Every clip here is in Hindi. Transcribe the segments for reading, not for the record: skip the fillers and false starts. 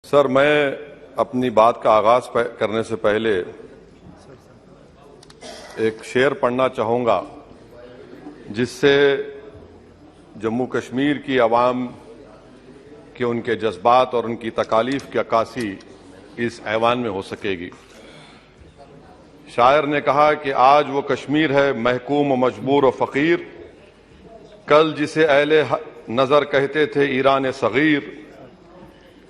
सर, मैं अपनी बात का आगाज करने से पहले एक शेर पढ़ना चाहूंगा जिससे जम्मू कश्मीर की आवाम के उनके जज्बात और उनकी तकालीफ की अक्कासी इस ऐवान में हो सकेगी। शायर ने कहा कि आज वो कश्मीर है महकूम व मजबूर व फकीर, कल जिसे अहले नजर कहते थे ईरान सगीर,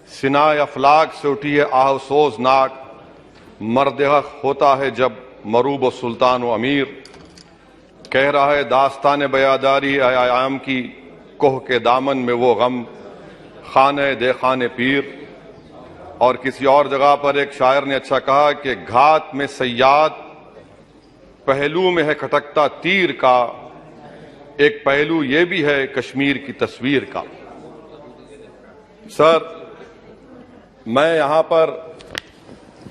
सिनाए अफलाक से उठी है आहसोज नाक, मर्द हक होता है जब मरूब व सुल्तान व अमीर, कह रहा है दास्तान बयादारी आयाम की, कोह के दामन में वो गम खाने दे खाने पीर। और किसी और जगह पर एक शायर ने अच्छा कहा कि घात में सयाद पहलू में है खटकता तीर का, एक पहलू ये भी है कश्मीर की तस्वीर का। सर, मैं यहां पर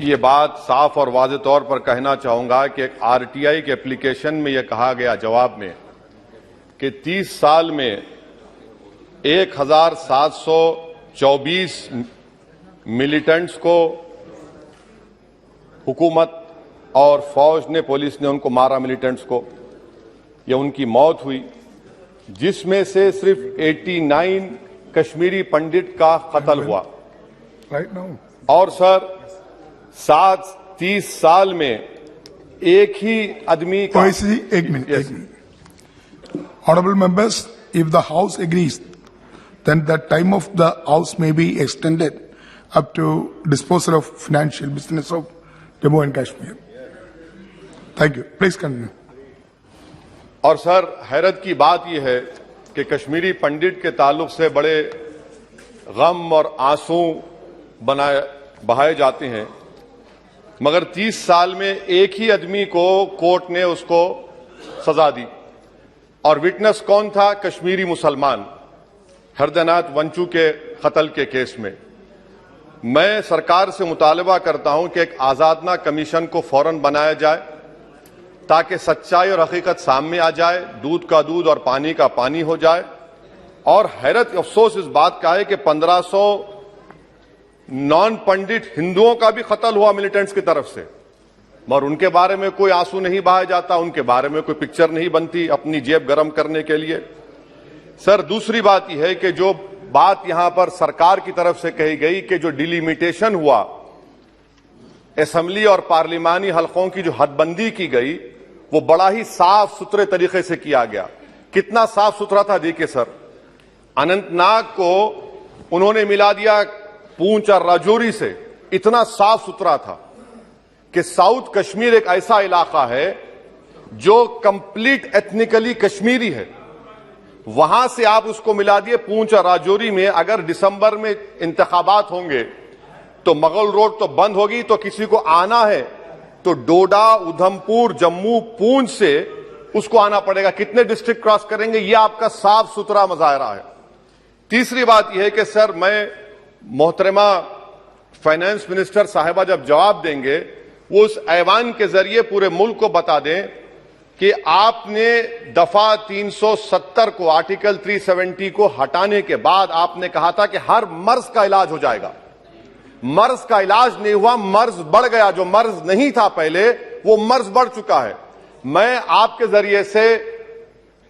ये बात साफ और वाज़ेह तौर पर कहना चाहूंगा कि एक आरटीआई के एप्लीकेशन में यह कहा गया जवाब में कि 30 साल में 1724 मिलिटेंट्स को हुकूमत और फौज ने, पुलिस ने उनको मारा, मिलिटेंट्स को, या उनकी मौत हुई, जिसमें से सिर्फ 89 कश्मीरी पंडित का कत्ल हुआ। और सर 30 साल में एक ही आदमी का। एक minute. Honorable members, if the House agrees, then the time of the House may be extended up to disposal of financial business of Jammu and Kashmir. Thank you. Please continue. और सर, हैरत की बात यह है कि कश्मीरी पंडित के ताल्लुक से बड़े गम और आंसू बहाए जाते हैं, मगर 30 साल में एक ही आदमी को कोर्ट ने उसको सजा दी। और विटनेस कौन था? कश्मीरी मुसलमान हरदनात वंचू के कत्ल के केस में। मैं सरकार से मुतालबा करता हूं कि एक आजादना कमीशन को फौरन बनाया जाए ताकि सच्चाई और हकीकत सामने आ जाए, दूध का दूध और पानी का पानी हो जाए। और हैरत अफसोस इस बात का है कि 1500 नॉन पंडित हिंदुओं का भी कत्ल हुआ मिलिटेंट्स की तरफ से, मगर उनके बारे में कोई आंसू नहीं बहाया जाता, उनके बारे में कोई पिक्चर नहीं बनती अपनी जेब गर्म करने के लिए। सर, दूसरी बात यह है कि जो बात यहां पर सरकार की तरफ से कही गई कि जो डिलिमिटेशन हुआ, असेंबली और पार्लिमानी हलकों की जो हदबंदी की गई, वो बड़ा ही साफ सुथरे तरीके से किया गया। कितना साफ सुथरा था देखिए सर, अनंतनाग को उन्होंने मिला दिया पूंछ और राजौरी से। इतना साफ सुथरा था कि साउथ कश्मीर एक ऐसा इलाका है जो कंप्लीट एथनिकली कश्मीरी है, वहां से आप उसको मिला दिए पूंछ और राजौरी में। अगर दिसंबर में इंतखाबात होंगे तो मुगल रोड तो बंद होगी, तो किसी को आना है तो डोडा, उधमपुर, जम्मू, पूंछ से उसको आना पड़ेगा। कितने डिस्ट्रिक्ट क्रॉस करेंगे? यह आपका साफ सुथरा मुजाहरा है। तीसरी बात यह है कि सर, मैं मोहतरमा फाइनेंस मिनिस्टर साहिबा जब जवाब देंगे, वो उस ऐवान के जरिए पूरे मुल्क को बता दें कि आपने दफा 370 को, आर्टिकल 370 को हटाने के बाद आपने कहा था कि हर मर्ज का इलाज हो जाएगा। मर्ज का इलाज नहीं हुआ, मर्ज बढ़ गया। जो मर्ज नहीं था पहले, वो मर्ज बढ़ चुका है। मैं आपके जरिए से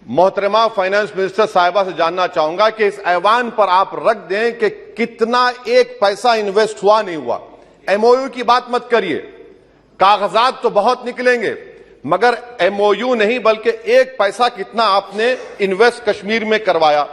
मोहतरमा फाइनेंस मिनिस्टर साहिबा से जानना चाहूंगा कि इस ऐवान पर आप रख दें कि कितना एक पैसा इन्वेस्ट हुआ नहीं हुआ। एमओयू की बात मत करिए, कागजात तो बहुत निकलेंगे, मगर एमओयू नहीं बल्कि एक पैसा कितना आपने इन्वेस्ट कश्मीर में करवाया।